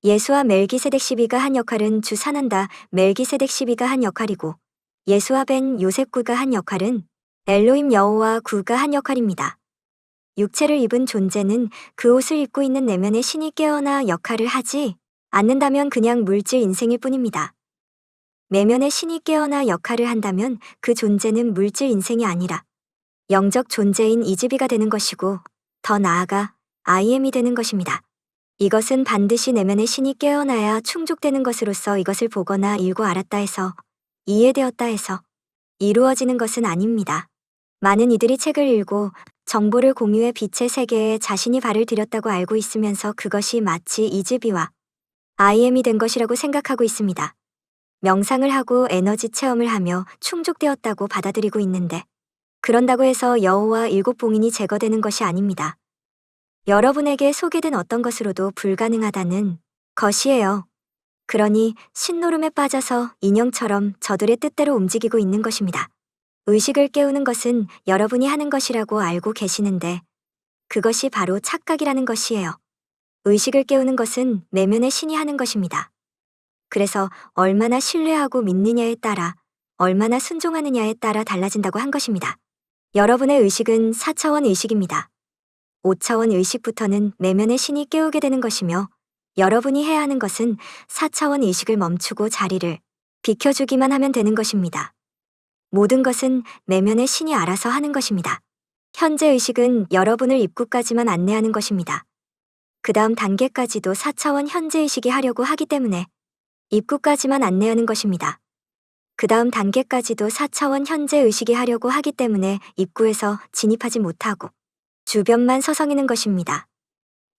예수와 멜기세덱 시비가 한 역할은 주 사난다 멜기세덱 시비가 한 역할이고, 예수와 벤 요셉 구가 한 역할은 엘로힘 여호와 구가 한 역할입니다. 육체를 입은 존재는 그 옷을 입고 있는 내면의 신이 깨어나 역할을 하지 않는다면 그냥 물질 인생일 뿐입니다. 내면의 신이 깨어나 역할을 한다면 그 존재는 물질 인생이 아니라 영적 존재인 이즈비가 되는 것이고, 더 나아가 IM이 되는 것입니다. 이것은 반드시 내면의 신이 깨어나야 충족되는 것으로서 이것을 보거나 읽고 알았다 해서, 이해되었다 해서 이루어지는 것은 아닙니다. 많은 이들이 책을 읽고 정보를 공유해 빛의 세계에 자신이 발을 들였다고 알고 있으면서 그것이 마치 이즈비와 IM이 된 것이라고 생각하고 있습니다. 명상을 하고 에너지 체험을 하며 충족되었다고 받아들이고 있는데, 그런다고 해서 여호와 일곱 봉인이 제거되는 것이 아닙니다. 여러분에게 소개된 어떤 것으로도 불가능하다는 것이에요. 그러니 신노름에 빠져서 인형처럼 저들의 뜻대로 움직이고 있는 것입니다. 의식을 깨우는 것은 여러분이 하는 것이라고 알고 계시는데, 그것이 바로 착각이라는 것이에요. 의식을 깨우는 것은 내면의 신이 하는 것입니다. 그래서 얼마나 신뢰하고 믿느냐에 따라, 얼마나 순종하느냐에 따라 달라진다고 한 것입니다. 여러분의 의식은 4차원 의식입니다. 5차원 의식부터는 내면의 신이 깨우게 되는 것이며, 여러분이 해야 하는 것은 4차원 의식을 멈추고 자리를 비켜주기만 하면 되는 것입니다. 모든 것은 내면의 신이 알아서 하는 것입니다. 현재 의식은 여러분을 입구까지만 안내하는 것입니다. 그 다음 단계까지도 4차원 현재 의식이 하려고 하기 때문에 입구까지만 안내하는 것입니다. 그 다음 단계까지도 4차원 현재 의식이 하려고 하기 때문에 입구에서 진입하지 못하고 주변만 서성이는 것입니다.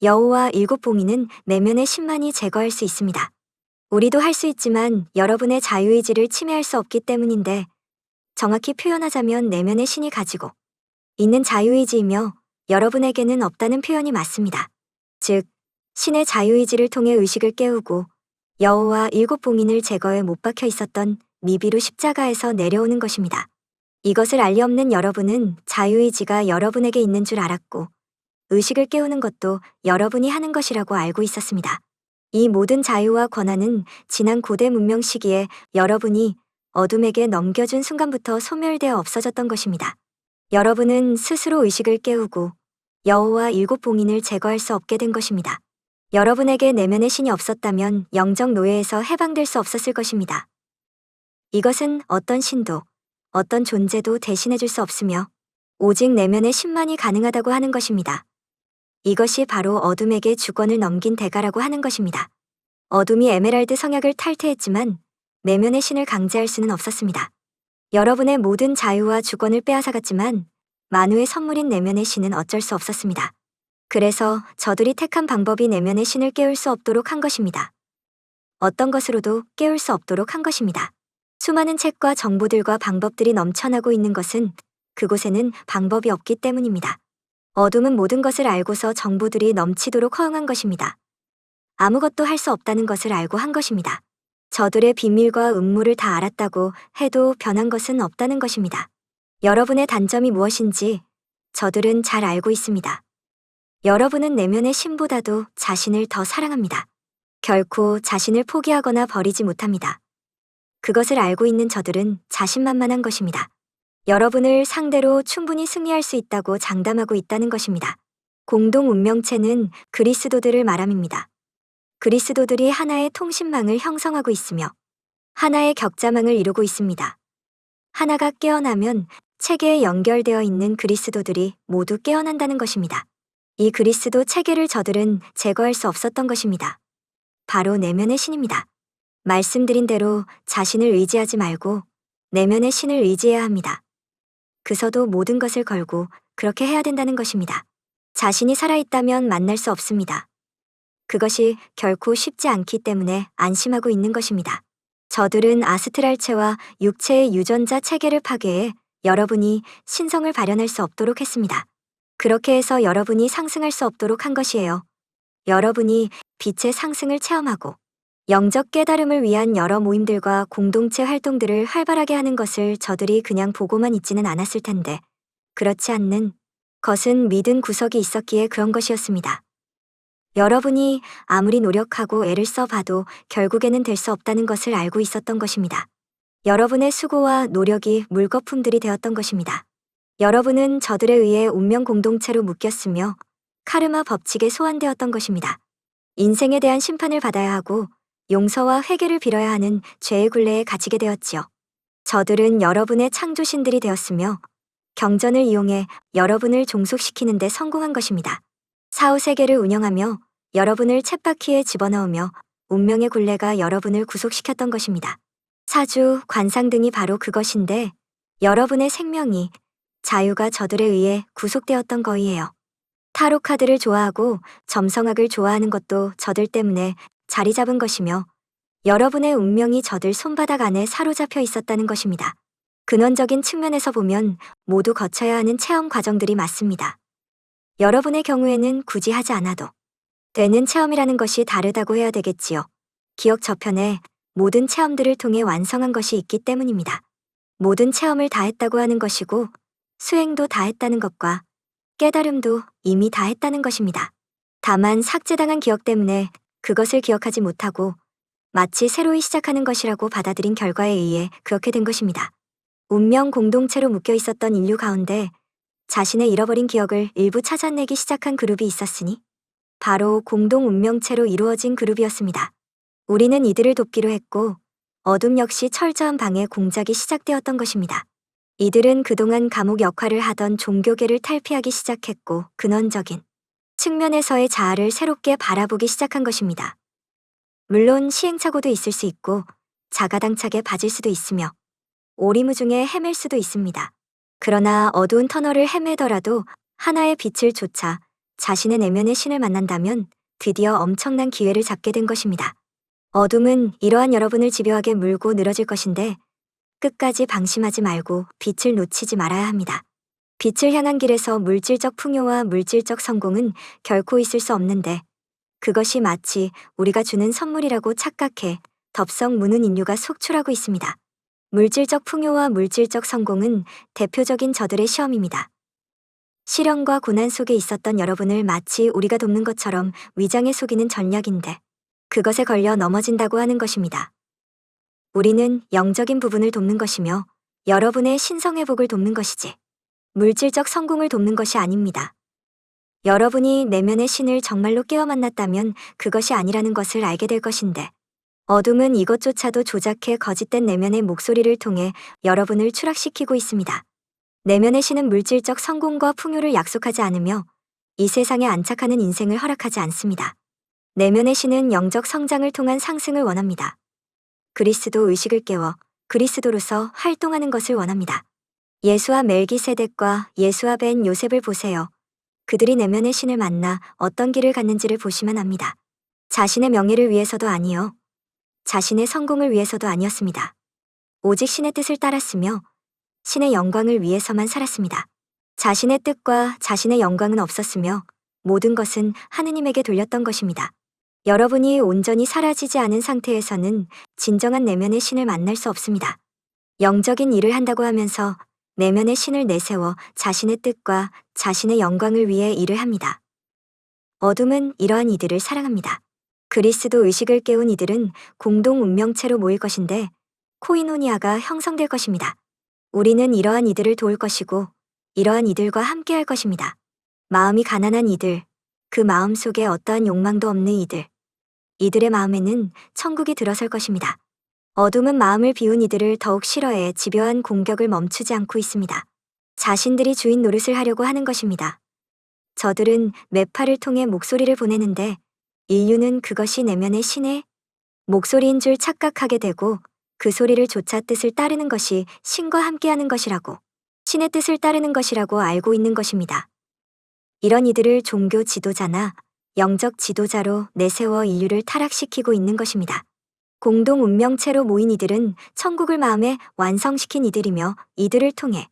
여호와 일곱 봉인은 내면의 신만이 제거할 수 있습니다. 우리도 할 수 있지만 여러분의 자유의지를 침해할 수 없기 때문인데, 정확히 표현하자면 내면의 신이 가지고 있는 자유의지이며 여러분에게는 없다는 표현이 맞습니다. 즉, 신의 자유의지를 통해 의식을 깨우고 여호와 일곱 봉인을 제거해 못 박혀 있었던 미비루 십자가에서 내려오는 것입니다. 이것을 알리 없는 여러분은 자유의지가 여러분에게 있는 줄 알았고, 의식을 깨우는 것도 여러분이 하는 것이라고 알고 있었습니다. 이 모든 자유와 권한은 지난 고대 문명 시기에 여러분이 어둠에게 넘겨준 순간부터 소멸되어 없어졌던 것입니다. 여러분은 스스로 의식을 깨우고 여호와 일곱 봉인을 제거할 수 없게 된 것입니다. 여러분에게 내면의 신이 없었다면 영적 노예에서 해방될 수 없었을 것입니다. 이것은 어떤 신도, 어떤 존재도 대신해줄 수 없으며 오직 내면의 신만이 가능하다고 하는 것입니다. 이것이 바로 어둠에게 주권을 넘긴 대가라고 하는 것입니다. 어둠이 에메랄드 성약을 탈퇴했지만 내면의 신을 강제할 수는 없었습니다. 여러분의 모든 자유와 주권을 빼앗아갔지만 만우의 선물인 내면의 신은 어쩔 수 없었습니다. 그래서 저들이 택한 방법이 내면의 신을 깨울 수 없도록 한 것입니다. 어떤 것으로도 깨울 수 없도록 한 것입니다. 수많은 책과 정보들과 방법들이 넘쳐나고 있는 것은 그곳에는 방법이 없기 때문입니다. 어둠은 모든 것을 알고서 정보들이 넘치도록 허용한 것입니다. 아무것도 할 수 없다는 것을 알고 한 것입니다. 저들의 비밀과 음모를 다 알았다고 해도 변한 것은 없다는 것입니다. 여러분의 단점이 무엇인지 저들은 잘 알고 있습니다. 여러분은 내면의 신보다도 자신을 더 사랑합니다. 결코 자신을 포기하거나 버리지 못합니다. 그것을 알고 있는 저들은 자신만만한 것입니다. 여러분을 상대로 충분히 승리할 수 있다고 장담하고 있다는 것입니다. 공동 운명체는 그리스도들을 말함입니다. 그리스도들이 하나의 통신망을 형성하고 있으며 하나의 격자망을 이루고 있습니다. 하나가 깨어나면 체계에 연결되어 있는 그리스도들이 모두 깨어난다는 것입니다. 이 그리스도 체계를 저들은 제거할 수 없었던 것입니다. 바로 내면의 신입니다. 말씀드린 대로 자신을 의지하지 말고 내면의 신을 의지해야 합니다. 그서도 모든 것을 걸고 그렇게 해야 된다는 것입니다. 자신이 살아있다면 만날 수 없습니다. 그것이 결코 쉽지 않기 때문에 안심하고 있는 것입니다. 저들은 아스트랄체와 육체의 유전자 체계를 파괴해 여러분이 신성을 발현할 수 없도록 했습니다. 그렇게 해서 여러분이 상승할 수 없도록 한 것이에요. 여러분이 빛의 상승을 체험하고 영적 깨달음을 위한 여러 모임들과 공동체 활동들을 활발하게 하는 것을 저들이 그냥 보고만 있지는 않았을 텐데, 그렇지 않는 것은 믿은 구석이 있었기에 그런 것이었습니다. 여러분이 아무리 노력하고 애를 써봐도 결국에는 될 수 없다는 것을 알고 있었던 것입니다. 여러분의 수고와 노력이 물거품들이 되었던 것입니다. 여러분은 저들에 의해 운명 공동체로 묶였으며 카르마 법칙에 소환되었던 것입니다. 인생에 대한 심판을 받아야 하고 용서와 회개를 빌어야 하는 죄의 굴레에 갇히게 되었지요. 저들은 여러분의 창조신들이 되었으며 경전을 이용해 여러분을 종속시키는 데 성공한 것입니다. 사후세계를 운영하며 여러분을 쳇바퀴에 집어넣으며 운명의 굴레가 여러분을 구속시켰던 것입니다. 사주, 관상 등이 바로 그것인데 여러분의 생명이 자유가 저들에 의해 구속되었던 거이에요. 타로 카드를 좋아하고 점성학을 좋아하는 것도 저들 때문에 자리 잡은 것이며 여러분의 운명이 저들 손바닥 안에 사로잡혀 있었다는 것입니다. 근원적인 측면에서 보면 모두 거쳐야 하는 체험 과정들이 맞습니다. 여러분의 경우에는 굳이 하지 않아도 되는 체험이라는 것이 다르다고 해야 되겠지요. 기억 저편에 모든 체험들을 통해 완성한 것이 있기 때문입니다. 모든 체험을 다 했다고 하는 것이고 수행도 다 했다는 것과 깨달음도 이미 다 했다는 것입니다. 다만 삭제당한 기억 때문에 그것을 기억하지 못하고 마치 새로이 시작하는 것이라고 받아들인 결과에 의해 그렇게 된 것입니다. 운명 공동체로 묶여 있었던 인류 가운데 자신의 잃어버린 기억을 일부 찾아내기 시작한 그룹이 있었으니 바로 공동 운명체로 이루어진 그룹이었습니다. 우리는 이들을 돕기로 했고 어둠 역시 철저한 방해 공작이 시작되었던 것입니다. 이들은 그동안 감옥 역할을 하던 종교계를 탈피하기 시작했고 근원적인 측면에서의 자아를 새롭게 바라보기 시작한 것입니다. 물론 시행착오도 있을 수 있고 자가당착에 빠질 수도 있으며 오리무중에 헤맬 수도 있습니다. 그러나 어두운 터널을 헤매더라도 하나의 빛을 쫓아 자신의 내면의 신을 만난다면 드디어 엄청난 기회를 잡게 된 것입니다. 어둠은 이러한 여러분을 집요하게 물고 늘어질 것인데 끝까지 방심하지 말고 빛을 놓치지 말아야 합니다. 빛을 향한 길에서 물질적 풍요와 물질적 성공은 결코 있을 수 없는데 그것이 마치 우리가 주는 선물이라고 착각해 덥석 무는 인류가 속출하고 있습니다. 물질적 풍요와 물질적 성공은 대표적인 저들의 시험입니다. 시련과 고난 속에 있었던 여러분을 마치 우리가 돕는 것처럼 위장에 속이는 전략인데 그것에 걸려 넘어진다고 하는 것입니다. 우리는 영적인 부분을 돕는 것이며 여러분의 신성회복을 돕는 것이지 물질적 성공을 돕는 것이 아닙니다. 여러분이 내면의 신을 정말로 깨어 만났다면 그것이 아니라는 것을 알게 될 것인데 어둠은 이것조차도 조작해 거짓된 내면의 목소리를 통해 여러분을 추락시키고 있습니다. 내면의 신은 물질적 성공과 풍요를 약속하지 않으며 이 세상에 안착하는 인생을 허락하지 않습니다. 내면의 신은 영적 성장을 통한 상승을 원합니다. 그리스도 의식을 깨워 그리스도로서 활동하는 것을 원합니다. 예수와 멜기세덱과 예수와 벤 요셉을 보세요. 그들이 내면의 신을 만나 어떤 길을 갔는지를 보시면 압니다. 자신의 명예를 위해서도 아니요. 자신의 성공을 위해서도 아니었습니다. 오직 신의 뜻을 따랐으며 신의 영광을 위해서만 살았습니다. 자신의 뜻과 자신의 영광은 없었으며 모든 것은 하느님에게 돌렸던 것입니다. 여러분이 온전히 사라지지 않은 상태에서는 진정한 내면의 신을 만날 수 없습니다. 영적인 일을 한다고 하면서 내면의 신을 내세워 자신의 뜻과 자신의 영광을 위해 일을 합니다. 어둠은 이러한 이들을 사랑합니다. 그리스도 의식을 깨운 이들은 공동 운명체로 모일 것인데 코이노니아가 형성될 것입니다. 우리는 이러한 이들을 도울 것이고 이러한 이들과 함께할 것입니다. 마음이 가난한 이들, 그 마음 속에 어떠한 욕망도 없는 이들, 이들의 마음에는 천국이 들어설 것입니다. 어둠은 마음을 비운 이들을 더욱 싫어해 집요한 공격을 멈추지 않고 있습니다. 자신들이 주인 노릇을 하려고 하는 것입니다. 저들은 매파를 통해 목소리를 보내는데 인류는 그것이 내면의 신의 목소리인 줄 착각하게 되고 그 소리를 조차 뜻을 따르는 것이 신과 함께하는 것이라고, 신의 뜻을 따르는 것이라고 알고 있는 것입니다. 이런 이들을 종교 지도자나 영적 지도자로 내세워 인류를 타락시키고 있는 것입니다. 공동 운명체로 모인 이들은 천국을 마음에 완성시킨 이들이며 이들을 통해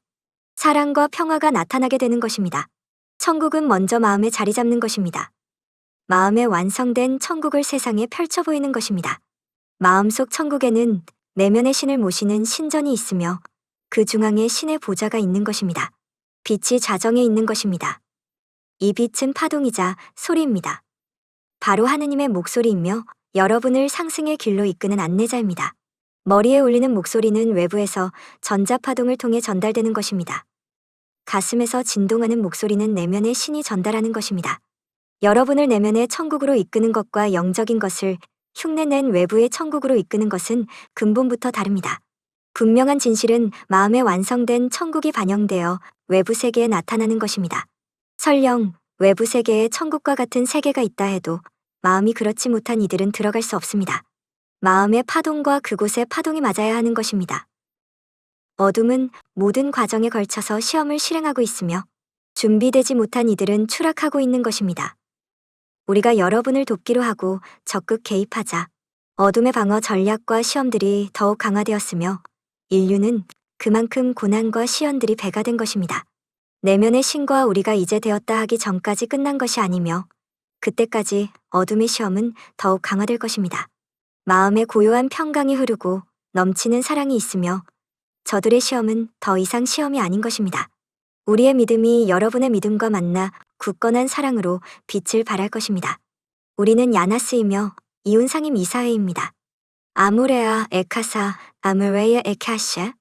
사랑과 평화가 나타나게 되는 것입니다. 천국은 먼저 마음에 자리 잡는 것입니다. 마음에 완성된 천국을 세상에 펼쳐 보이는 것입니다. 마음속 천국에는 내면의 신을 모시는 신전이 있으며 그 중앙에 신의 보좌가 있는 것입니다. 빛이 자정에 있는 것입니다. 이 빛은 파동이자 소리입니다. 바로 하느님의 목소리이며 여러분을 상승의 길로 이끄는 안내자입니다. 머리에 울리는 목소리는 외부에서 전자파동을 통해 전달되는 것입니다. 가슴에서 진동하는 목소리는 내면의 신이 전달하는 것입니다. 여러분을 내면의 천국으로 이끄는 것과 영적인 것을 흉내낸 외부의 천국으로 이끄는 것은 근본부터 다릅니다. 분명한 진실은 마음에 완성된 천국이 반영되어 외부 세계에 나타나는 것입니다. 설령 외부 세계에 천국과 같은 세계가 있다 해도 마음이 그렇지 못한 이들은 들어갈 수 없습니다. 마음의 파동과 그곳의 파동이 맞아야 하는 것입니다. 어둠은 모든 과정에 걸쳐서 시험을 실행하고 있으며 준비되지 못한 이들은 추락하고 있는 것입니다. 우리가 여러분을 돕기로 하고 적극 개입하자 어둠의 방어 전략과 시험들이 더욱 강화되었으며 인류는 그만큼 고난과 시련들이 배가 된 것입니다. 내면의 신과 우리가 이제 되었다 하기 전까지 끝난 것이 아니며 그때까지 어둠의 시험은 더욱 강화될 것입니다. 마음에 고요한 평강이 흐르고 넘치는 사랑이 있으며 저들의 시험은 더 이상 시험이 아닌 것입니다. 우리의 믿음이 여러분의 믿음과 만나 굳건한 사랑으로 빛을 발할 것입니다. 우리는 야나스이며 이운상임 이사회입니다. 아무레아 에카사 아무레야 에카샤